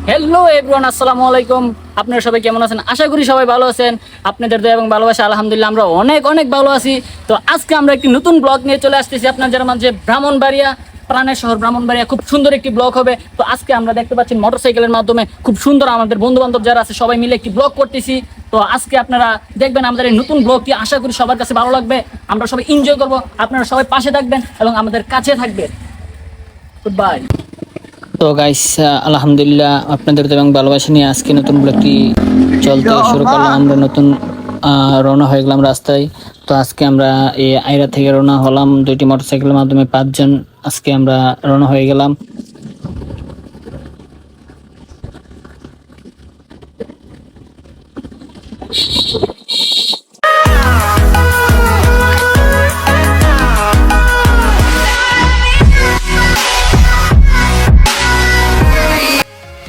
Hello everyone, আসসালামু আলাইকুম। আপনারা সবাই কেমন আছেন? আশা করি সবাই ভালো আছেন। আপনাদের দয়া এবং ভালোবাসা আলহামদুলিল্লাহ আমরা অনেক অনেক ভালো আছি। তো আজকে আমরা একটি নতুন ব্লগ নিয়ে চলে আসতেছি আপনাদের মাঝে। ব্রাহ্মণবাড়িয়া, প্রাণের শহর ব্রাহ্মণবাড়িয়া, খুব সুন্দর একটি ব্লগ হবে। তো আজকে আমরা দেখতে পাচ্ছি মোটরসাইকেলের মাধ্যমে খুব সুন্দর আমাদের বন্ধু বান্ধব যারা আছে সবাই মিলে একটি ব্লগ করতেছি। তো আজকে আপনারা দেখবেন আমাদের এই নতুন ব্লগটি, আশা করি সবার কাছে ভালো লাগবে। আমরা সবাই এনজয় করবো, আপনারা সবাই পাশে থাকবেন এবং আমাদের কাছে থাকবেন। Good bye. তো গাইস, আলহামদুলিল্লাহ আপনাদের এবং ভালোবাসা নিয়ে আজকে নতুন ব্লগটি চলতে শুরু করলাম। আমরা নতুন রওনা হয়ে গেলাম রাস্তায়। তো আজকে আমরা এই আইরা থেকে রওনা হলাম দুইটি মোটরসাইকেলের মাধ্যমে, 5 জন আজকে আমরা রওনা হয়ে গেলাম।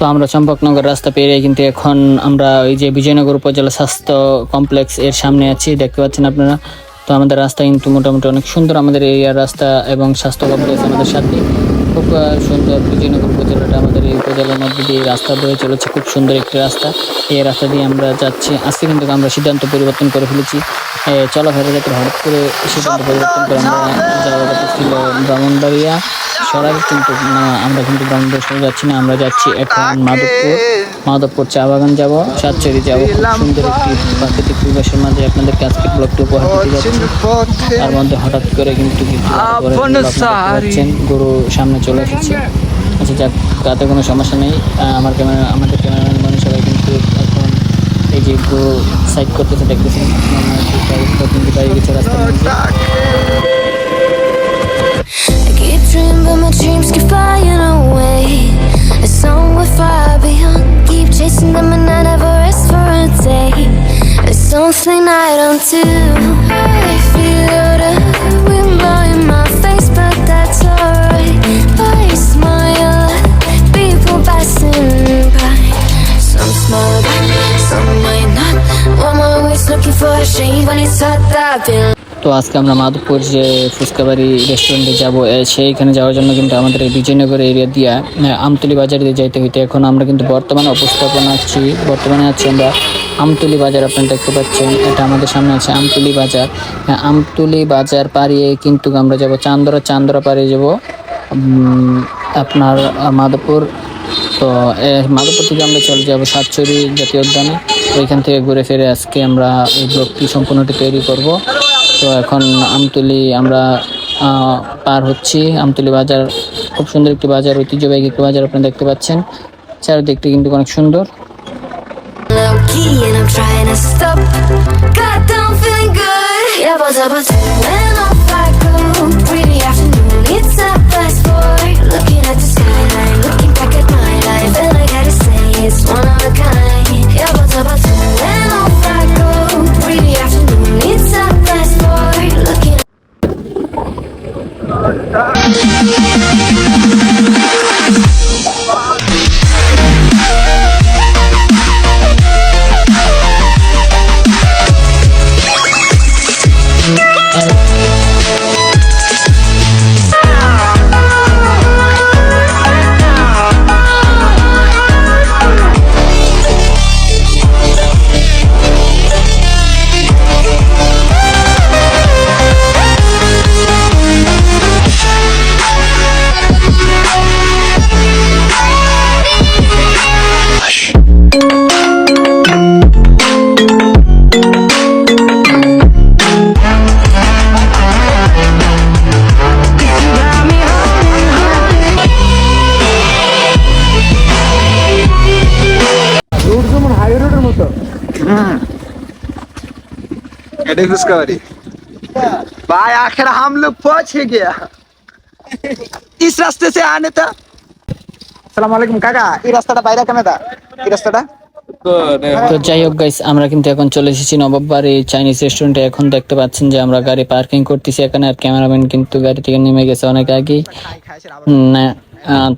তো আমরা চম্পকনগর রাস্তা পেরিয়ে কিন্তু এখন আমরা ওই যে বিজয়নগর উপজেলা স্বাস্থ্য কমপ্লেক্স এর সামনে আছি, দেখতে পাচ্ছেন আপনারা। তো আমাদের রাস্তা কিন্তু মোটামুটি অনেক সুন্দর, আমাদের এরিয়ার রাস্তা এবং স্বাস্থ্য কমপ্লেক্স আমাদের সাথে খুব সুন্দর। বিজয়নগর উপজেলাটা আমাদের এই উপজেলার মধ্যে দিয়ে রাস্তা বয়ে চলেছে, খুব সুন্দর একটি রাস্তা। এই রাস্তা দিয়ে আমরা যাচ্ছি। আজকে কিন্তু আমরা সিদ্ধান্ত পরিবর্তন করে ফেলেছি, চলাফেরা যাতে হঠাৎ করে সিদ্ধান্ত পরিবর্তন করে আমরা যাওয়ার কথা ছিল ব্রাহ্মণবাড়িয়া সরাই, কিন্তু না, আমরা কিন্তু ব্রাহ্মণবাড়িয়া সরে যাচ্ছি না। আমরা যাচ্ছি এখন মাধবপুর চা বাগান যাবো, সাতচুরি যাবো। খুব সুন্দর একটি প্রাকৃতিক পরিবেশের মাঝে আপনাদেরকে আজকের ব্লগটি উপহার দিতে যাচ্ছি। তার মধ্যে হঠাৎ করে কিন্তু গরু সামনে চলে এসেছে। আচ্ছা যাক, তাতে কোনো সমস্যা নেই। আমাদের ক্যামেরাম্যান মানে সবাই কিন্তু এখন এই যে গরু সাইড করতেছে, দেখতেছেন কিন্তু বাইরে গেছে রাস্তার মধ্যে। Dream, but my dreams keep flying away. It's somewhere far beyond. Keep chasing them and I never rest for a day. There's something I don't do. I feel the wind blowing my face, but that's alright. I smile at people passing by. Some smile, some might not. I'm always looking for a shade when it's hot. I've been. তো আজকে আমরা মাধবপুর যে ফুচকাবাড়ি রেস্টুরেন্টে যাব, সেইখানে যাওয়ার জন্য কিন্তু আমাদের এই বিজয়নগর এরিয়া দিয়ে আমতলী বাজার দিয়ে যাইতে হইতে। এখন আমরা কিন্তু বর্তমানে আছি আমরা আমতলী বাজার। আপনারা দেখতে পাচ্ছেন, এটা আমাদের সামনে আছে আমতলী বাজার। আমতলী বাজার পাড়িয়ে কিন্তু আমরা যাব চান্দরা পাড়িয়ে যাব আপনার মাধবপুর। তো মাধবপুর থেকে আমরা চলে যাব সাতচুরি জাতীয় উদ্যানে। ওইখান থেকে ঘুরে ফিরে আজকে আমরা এই ব্লগটি সম্পূর্ণটি তৈরি করব। তো এখন আমতলী আমরা পার হচ্ছি। আমতলী বাজার খুব সুন্দর একটি বাজার, ঐতিহ্যবাহী একটি বাজার। আপনারা দেখতে পাচ্ছেন চারিদিকটি কিন্তু অনেক সুন্দর। भाई आखिर हम लोग पहुंच ही गया इस रास्ते से आने था। আসসালামু আলাইকুম কাকা, এই রাস্তাটা বাইরে কেন দা? এই রাস্তাটা তো যাই হোক গাইস, আমরা কিন্তু এখন চলে এসেছি নবাববাড়ি চাইনিজ রেস্টুরেন্টে। এখন দেখতে পাচ্ছেন যে আমরা গাড়ি পার্কিং করতেছি এখানে, আর ক্যামেরাম্যান কিন্তু গাড়ি থেকে নেমে গেছে অনেক আগেই।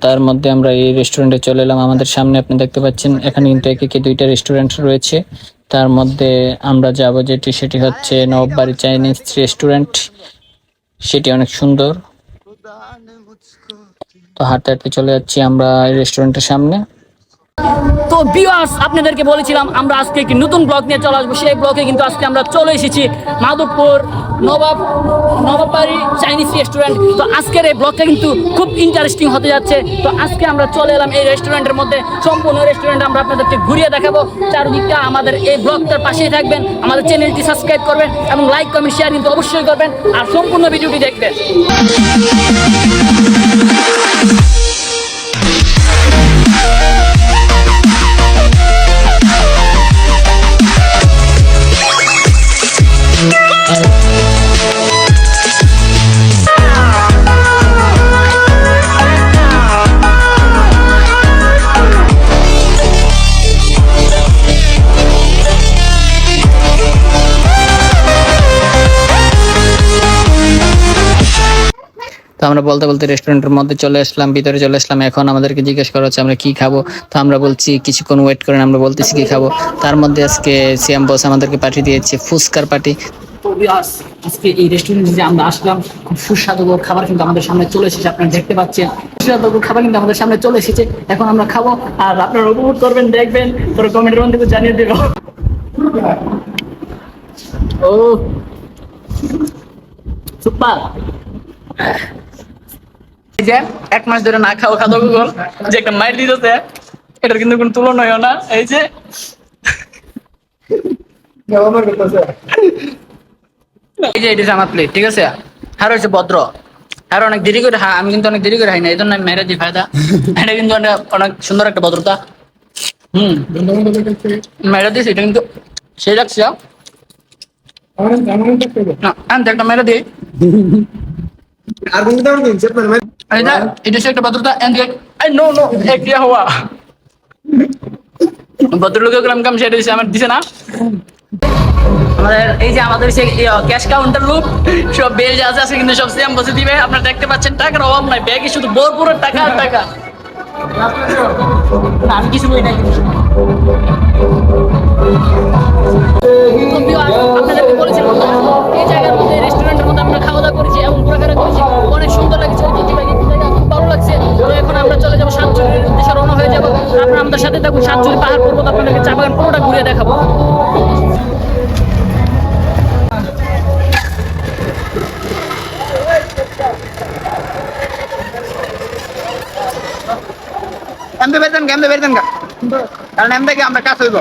তার মধ্যে আমরা এই রেস্টুরেন্টে চলে এলাম। আমাদের সামনে আপনি দেখতে পাচ্ছেন এখানে কিন্তু একে 2টা রেস্টুরেন্ট রয়েছে। তার মধ্যে আমরা যাব সেটি হচ্ছে নবাববাড়ি চাইনিজ রেস্টুরেন্ট। সেটি অনেক সুন্দর। তো হাঁটতে হাঁটতে চলে যাচ্ছি আমরা রেস্টুরেন্টের সামনে। তো ভিউয়ার্স, আপনাদেরকে বলেছিলাম আমরা আজকে একটি নতুন ব্লগ নিয়ে চলে আসবো। সেই ব্লগে কিন্তু আজকে আমরা চলে এসেছি মাধবপুর নবাববাড়ি চাইনিজ রেস্টুরেন্ট। তো আজকের এই ব্লগটা কিন্তু খুব ইন্টারেস্টিং হতে যাচ্ছে। তো আজকে আমরা চলে এলাম এই রেস্টুরেন্টের মধ্যে। সম্পূর্ণ রেস্টুরেন্ট আমরা আপনাদেরকে ঘুরিয়ে দেখাবো। চারদিকটা আমাদের এই ব্লগটার পাশেই থাকবেন, আমাদের চ্যানেলটি সাবস্ক্রাইব করবেন এবং লাইক কমেন্ট শেয়ার কিন্তু অবশ্যই করবেন, আর সম্পূর্ণ ভিডিওটি দেখবেন। তো আমরা বলতে বলতে রেস্টুরেন্টের মধ্যে চলে আসলাম, ভিতরে চলে আসলাম। এখন আমাদেরকে জিজ্ঞেস করা হচ্ছে আমরা কি খাবো। তো আমরা বলছি কিছুক্ষণ ওয়েট করেন, আমরা বলতেছি কি খাবো। তার মধ্যে আজকে সিএম বস আমাদেরকে পাঠিয়ে দিয়েছে ফুচকার পার্টি। তো আজকে এই রেস্টুরেন্টে যে আমরা আসলাম, খুব সুস্বাদু খাবার কিন্তু আমাদের সামনে চলে এসেছে। আপনারা দেখতে পাচ্ছেন সুস্বাদু খাবার কিন্তু আমাদের সামনে চলে এসেছে। এখন আমরা খাবো, আর আপনারা উপভোগ করবেন, দেখবেন, তোর কমেন্টের মধ্যে জানিয়ে দেবো। ও সুপার। এই যে 1 মাস ধরে না খাওয়া খাদ্য গুগল যে একটা মাইর দিতেছে, এটার কিন্তু কোনো তুলনা হয় না। এই যে এই যে এটা আমার প্লেট, ঠিক আছে। আর হচ্ছে ভদ্র, আর অনেক দেরি করে আমি কিন্তু অনেক দেরি করে খাই না, এই জন্য আমি মেরে দিই ফায়দা। এটা কিন্তু অনেক সুন্দর একটা ভদ্রতা। মেরে দিয়েছি, এটা কিন্তু সেই লাগছে না, আমি একটা মেরে দিই। এটা সে একটা ভদ্রতা। নো নো এক দিয়া হওয়া ভদ্রলোকের কাম সেটা দিছে, আমার দিছে না। আমাদের এই যে আমাদের সেই ক্যাশ কাউন্টার রুম, সব বেল যা আছে কিন্তু সব সেম বসে দিবে। আপনারা দেখতে পাচ্ছেন টাকার অভাব নাই, ব্যাগে শুধু ভরপুর টাকা আর টাকা। না, আমি কিছু বই নাই। আপনাদেরকে বলেছিলাম এই জায়গার মধ্যে, রেস্টুরেন্টের মধ্যে আমরা খাওয়া দাওয়া করেছি এবং ঘোরাফেরা করেছি, অনেক সুন্দর লাগছে, ঐতিহ্যবাহী জায়গা, খুব ভালো লাগছে। তো এখন আমরা চলে যাবো সাতচুরির উদ্দেশ্যে, রওনা হয়ে যাবো। আপনারা আমাদের সাথে থাকুন, সাতচুরি পাহাড় পর্বত আপনাদেরকে চা বাগান পুরোটা ঘুরিয়ে দেখাবো। কেমনে বেরতেন কারণ এম থেকে আমরা কাজ হইব।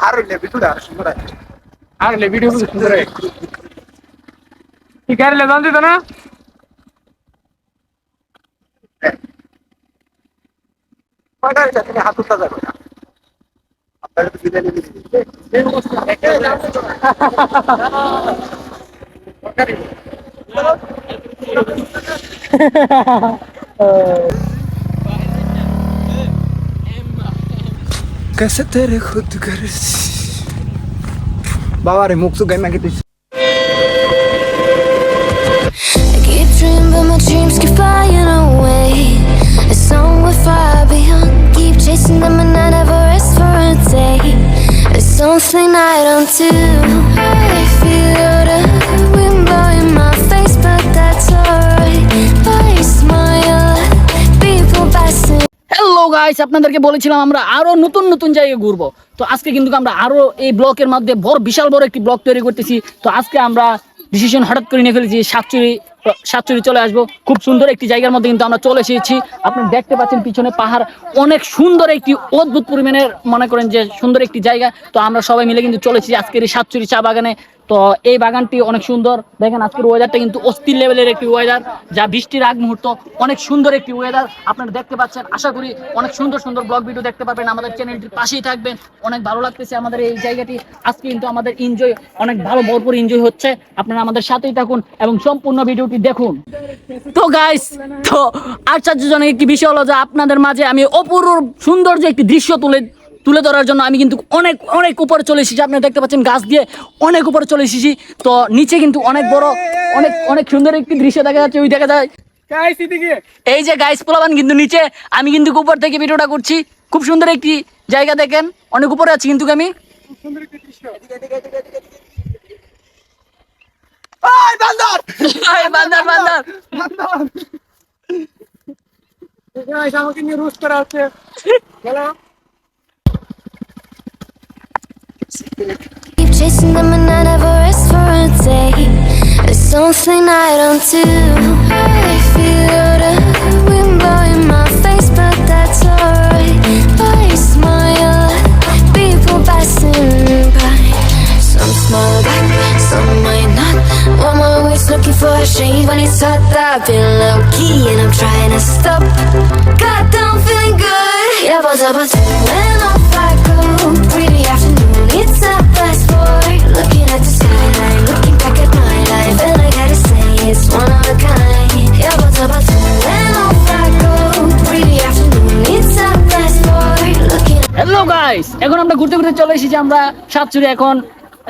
হারলে ভিডিওটা সুন্দর আছে। আর লে ভিডিও সুন্দর ঠিক আছে লে জানতে তো না কয়টা হয়েছে তুমি হাত উঠতে যাবে না আপনাকে তো বিরিয়ানি দিচ্ছি कैसे तेरे खुद कर बाबा रे मुख सुगाई मांगे तुझ I keep dreaming, but my dreams keep flying away. It's somewhere far beyond. Keep chasing them, and I never rest for a day. It's something I don't do. I feel the wind blowing my face, but that's alright. I smile at people passing. Hello guys, আপনাদেরকে বলেছিলাম আমরা আরো নতুন নতুন জায়গায় ঘুরবো। তো আজকে কিন্তু আমরা আরো এই ব্লকের মধ্যে বিশাল বড় একটি ব্লক তৈরি করতেছি। তো আজকে আমরা ডিসিশন হঠাৎ করে নিয়ে ফেলেছি সাতচুরি চলে আসবো। খুব সুন্দর একটি জায়গার মধ্যে কিন্তু আমরা চলে এসেছি। আপনি দেখতে পাচ্ছেন পিছনে পাহাড়, অনেক সুন্দর একটি অদ্ভুত পরিমাণের মনে করেন যে সুন্দর একটি জায়গা। তো আমরা সবাই মিলে কিন্তু চলে এসেছি আজকের এই সাতচুরি চা বাগানে। তো এই বাগানটি অনেক সুন্দর, দেখেন আজকের ওয়েদারটা কিন্তু অস্থির লেভেলের একটি ওয়েদার, যা বৃষ্টির আগ মুহূর্ত, অনেক সুন্দর একটি ওয়েদার আপনারা দেখতে পাচ্ছেন। আশা করি অনেক সুন্দর সুন্দর ব্লগ ভিডিও দেখতে পারবেন, আমাদের চ্যানেলটির পাশেই থাকবেন। অনেক ভালো লাগতেছে আমাদের এই জায়গাটি। আজকে কিন্তু আমাদের এনজয় অনেক ভালো ভরপুর এনজয় হচ্ছে। আপনারা আমাদের সাথেই থাকুন এবং সম্পূর্ণ ভিডিওটি দেখুন। তো গাইস, তো আশ্চর্যজনক একটি বিষয় হলো যে আপনাদের মাঝে আমি অপূর্ব সৌন্দর্য একটি দৃশ্য তুলে ধরার জন্য আমি কিন্তু অনেক অনেক উপরে চলে এসেছি। আপনারা দেখতে পাচ্ছেন গাছ দিয়ে অনেক উপরে চলে এসেছি। তো নিচে কিন্তু অনেক বড় অনেক অনেক সুন্দর একটি দৃশ্য দেখা যাচ্ছে, ওই দেখা যায় গাইস এদিকে এই যে গাইস পোলাবান কিন্তু নিচে, আমি কিন্তু উপর থেকে ভিডিওটা করছি। খুব সুন্দর একটি জায়গা, দেখেন অনেক উপরে আছি কিন্তু আমি। সুন্দর একটা দৃশ্য ওই বান্দর এই বান্দার বান্দার গাইস আমাকে নিয়ে রোস্ট করা হচ্ছে hello Keep chasing them, and I never rest for a day. It's something I don't do. I feel the wind blowing my face, but that's alright. I smile at people passing by. Some smile back, some might not. I'm always looking for a shade when it's hot. I've been low key and I'm trying to stop. God, I'm feeling good. Yeah, buzz, when off I go. Pretty afternoon, it's a fast forward. Looking at the skyline, looking back at my life, and I gotta say it's one of a kind. Yeah, buzz, when off I go. Pretty afternoon, it's a fast forward. Looking. Hello guys, এখন আমরা ঘুরতে ঘুরতে চলে এসেছি আমরা সাতচুরি এখন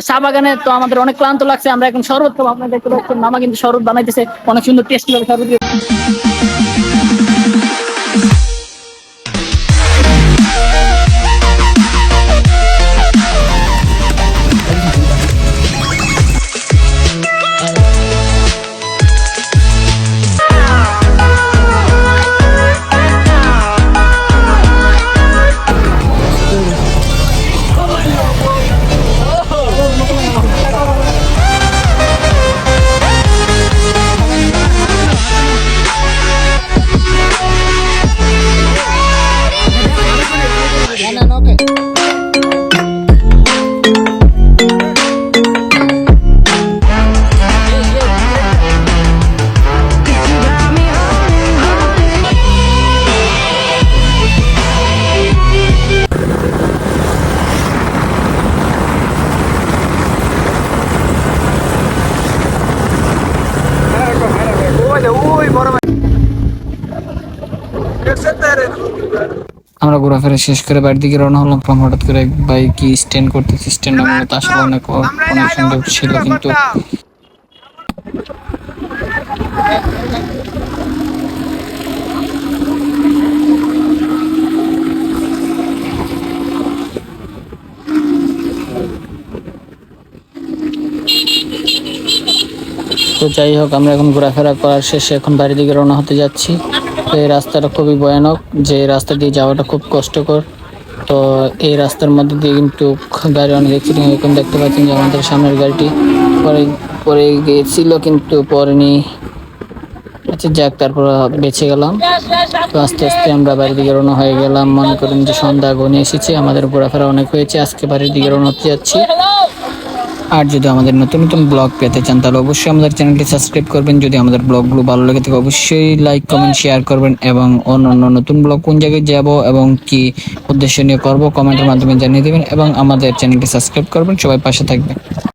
চা বাগানে। তো আমাদের অনেক ক্লান্ত লাগছে, আমরা এখন শরবত খাবো। আপনারা দেখতে পাচ্ছেন মামা কিন্তু শরবত বানাইতেছে, অনেক সুন্দর টেস্টি ভাবে শরবত। ওই বড় ভাই कैसे तेरे আমরা ঘোরাফেরা শেষ করে বাড়ির দিকে রওনা হলাম। হঠাৎ করে এক ভাই কি স্ট্যান্ড করতেছে, স্ট্যান্ড মূলত আসলে অনেক অনেক সুন্দর ছিল, কিন্তু তো যাই হোক, আমরা এখন ঘোরাফেরা করার শেষে এখন বাড়ির দিকে রওনা হতে যাচ্ছি। তো এই রাস্তাটা খুবই ভয়ানক, যে এই রাস্তা দিয়ে যাওয়াটা খুব কষ্টকর। তো এই রাস্তার মধ্যে দিয়ে কিন্তু গাড়ি অনেক অ্যাক্সিডেন্ট, এখন দেখতে পাচ্ছেন যে আমাদের সামনের গাড়িটি পরে গিয়েছিল কিন্তু পড়েনি। তো আচ্ছা যাক, তারপর বেঁচে গেলাম। তো আস্তে আস্তে আমরা বাড়ির দিকে রওনা হয়ে গেলাম। মনে করেন যে সন্ধ্যা ঘনিয়ে এসেছে, আমাদের ঘোরাফেরা অনেক হয়েছে, আজকে বাড়ির দিকে রওনা হতে যাচ্ছি। আর যদি আমাদের নতুন নতুন ব্লগ পেতে চান তাহলে অবশ্যই আমাদের চ্যানেলটি সাবস্ক্রাইব করবেন। যদি আমাদের ব্লগগুলো ভালো লেগে থাকে অবশ্যই লাইক কমেন্ট শেয়ার করবেন, এবং অন্যান্য নতুন ব্লগ কোন জায়গায় যাব এবং কি উদ্দেশ্য নিয়ে করব কমেন্টের মাধ্যমে জানিয়ে দেবেন, এবং আমাদের চ্যানেলটি সাবস্ক্রাইব করবেন। সবাই পাশে থাকবেন।